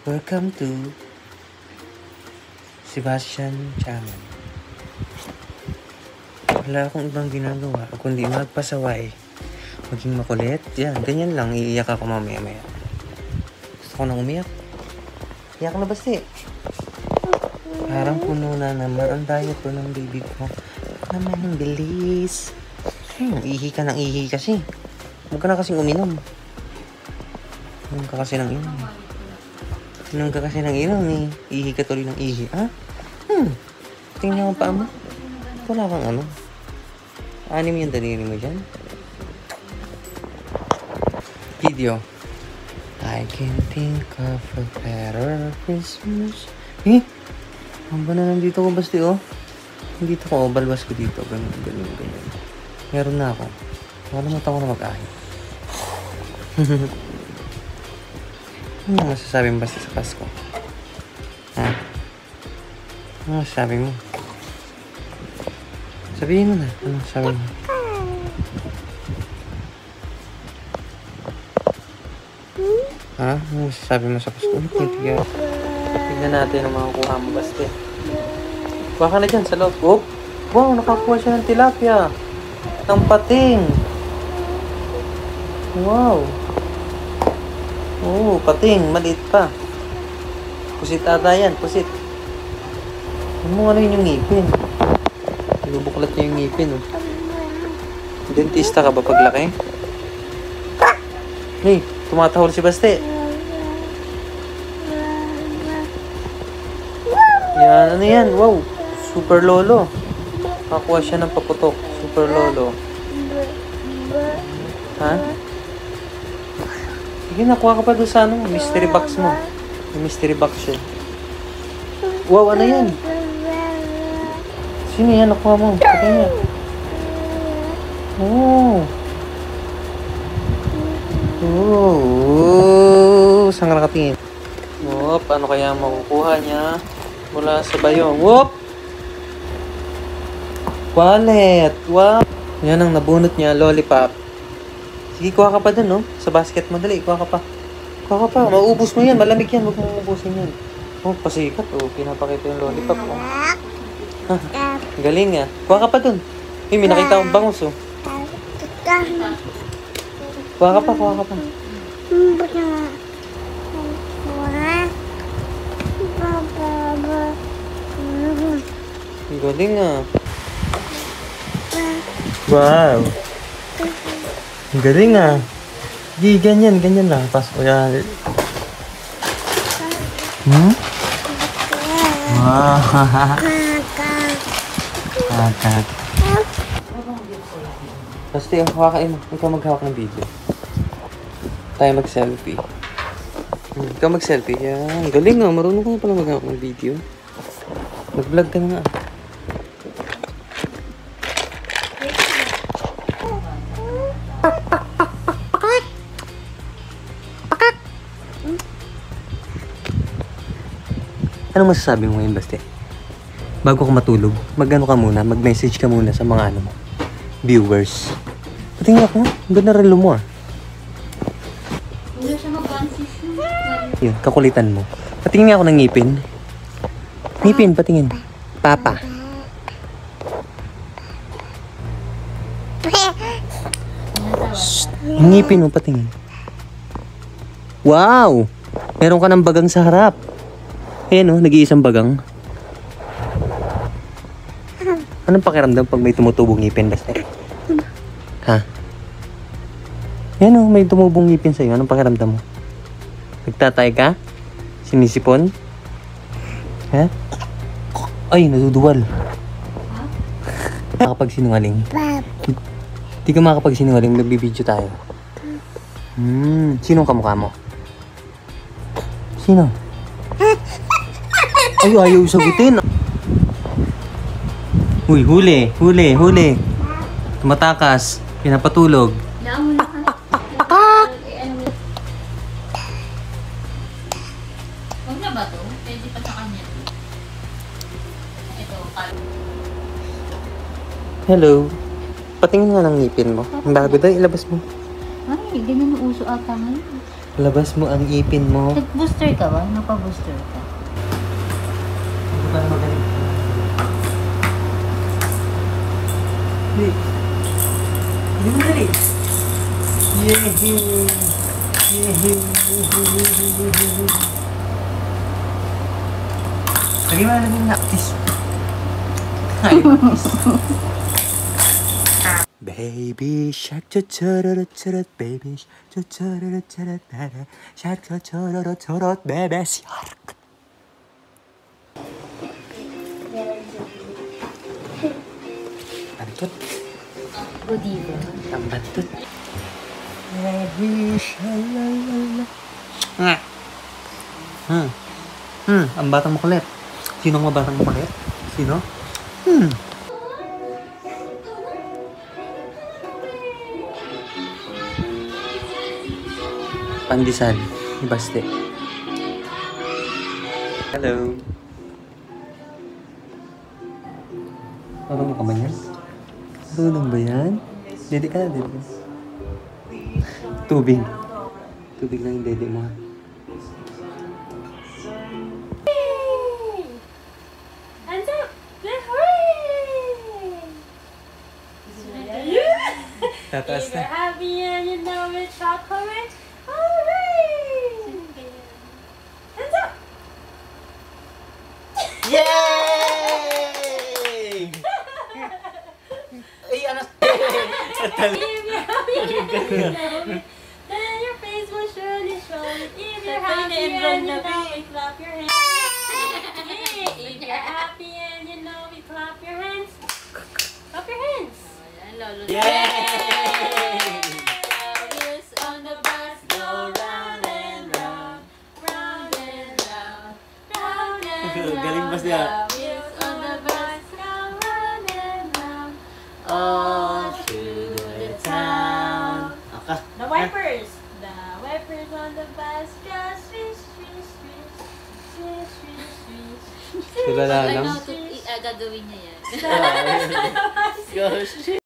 Welcome to Sebastian Channel. Wala akong ibang ginagawa kundi magpasaway, maging makulit. Yan, ganyan lang. Iiyak ako mamaya-maya. Gusto ko nang umiyak. Iyak na basti. Parang puno na naman ang diet ko ng baby ko. Naman ang bilis. Ihi ka ng ihi kasi. Huwag ka na kasing uminom. Huwag ka kasi ng inom. Inom ka kasi ng inom eh. Ihi ka tuloy ng ihi. Ha? Tingnan mo pa mo. Wala kang ano. Anim yung daliri mo dyan. Video. I can think of a better Christmas. Ang ba na nandito ko basti oh. Nandito ko, balbas ko dito. Ganun. Meron na ako. Nakalimutan ko na mag-ahit. Ano masasabi mo basta sa Pasko? Ha? Ano masasabi mo? Sabihin mo na. Ano masasabi mo? Ha? Ano masasabi mo sa Pasko? Tignan natin ang mga kuha mo basta. Kuha ka na dyan sa loob. Oh! Wow! Nakakuha siya ng tilapia. Ng pating. Wow! Oo, pating. Maliit pa. Pusit ata yan. Pusit. Ano ano yun yung ngipin? Lubuklat niya yung ngipin. Oh. Dentista ka ba paglaki? Hey, tumatahol si Baste. Yan, ano yan? Wow. Super lolo. Nakakuha siya ng paputok. Super lolo. Ha? Sige, nakuha ka pa doon sa ano, mystery box mo. May mystery box siya. Wow, ano yan? Sino yan? Nakuha mo. Pati niya. Oh. Oh. Saan ka nakatingin? Whoop, ano kaya makukuha niya mula sa bayong? Whoop! Wallet! Wow! Yan ang nabunot niya, lollipop. Sige, kuha ka pa dun, no? Sa basket mo, dali. Kuha ka pa. Kuha ka pa. Mauubos mo yan. Malamig yan. Huwag mo uubusin yan. Oh, pasikat. Oh, pinapakita yung lollipop. Oh. Galing, ah. Kuha ka pa dun. May nakita akong bangus, oh. Kuha ka pa, kuha ka pa. Galing, ah. Wow. Galing ah. Di, ganyan lang. Pasko yan. Wow. Kakak. Basta hawakain mo. Ikaw maghawak ng video. Tayo mag-selfie. Ikaw mag-selfie. Yan. Galing ah. Marunong ko na pala maghawak ng video. Mag-vlog ka na nga. Ano masasabi mo ngayon, Baste? Bago ka matulog, mag-ano ka muna, mag-message ka muna sa mga ano mo, viewers. Patingin ako, ang ganda relo mo ah. Hindi siya mag-consist mo. Yun, kakulitan mo. Patingin nga ako ng ngipin. Ngipin, patingin. Papa. Shhh. Ngipin mo, patingin. Wow! Meron ka ng bagang sa harap. Ayan o, nag-iisang bagang. Anong pakiramdam pag may tumutubong ngipin, Baste? Ha? Ayan o, may tumubong ngipin sa'yo. Anong pakiramdam mo? Nagtatay ka? Sinisipon? Ha? Ay, naduduwal. Makakapagsinungaling. Di ka makakapagsinungaling, nagbibideo tayo. Sinong kamukha mo? Sino? Ay, ayaw sagutin. Uy, huli. Tumatakas. Pinapatulog. Naamon na ka. Huwag na ba ito? Pwede pa sa kanya. Ito, Hello. Patingin nga ng ngipin mo. Ang bago daw, ilabas mo. Ay, ganyan ang uso ata ngayon. Labas mo ang ipin mo. Nag-booster ka ba? Napa-booster ka? Hindi ka na magaling. Hindi. Hindi mo dali. Yehey! Yehey! Lagi mo na lagi na. Kiss. Ay, kiss. Baby shark cha-cha-ra-ra-cha-ra, baby shark cha-cha-ra-ra-cha-ra, baby shark cha-cha-ra-ra-cha-ra, baby shark. Antut. Good evening. Tambantut. Baby shalalala. Ang batang makulit. Sino ang batang makulit? Sino? Pandesal ni Baste. Hello. Marunong ka ba yan? Marunong ba yan? Dede ka na, dede. Tubig. Tubig lang yung dede mo. Hands up! Hooray! Tataas If you're na. happy and you know it's chocolate, hooray! Hands up! Yay! Ay, ano? If you're happy and you know it, then your face will surely show it. If you're happy and you know it, clap your hands. Yay! If you're happy and you know it, clap your hands. Clap your hands. Yay! Wheels on the bus go round and round, round and round, round and round. Galing ba siya? Wheels on the bus go round and round, all through the town. The wipers on the bus just swish, swish, swish, swish, swish, swish. Tulala lang. Gagawin niya yan. Gosh.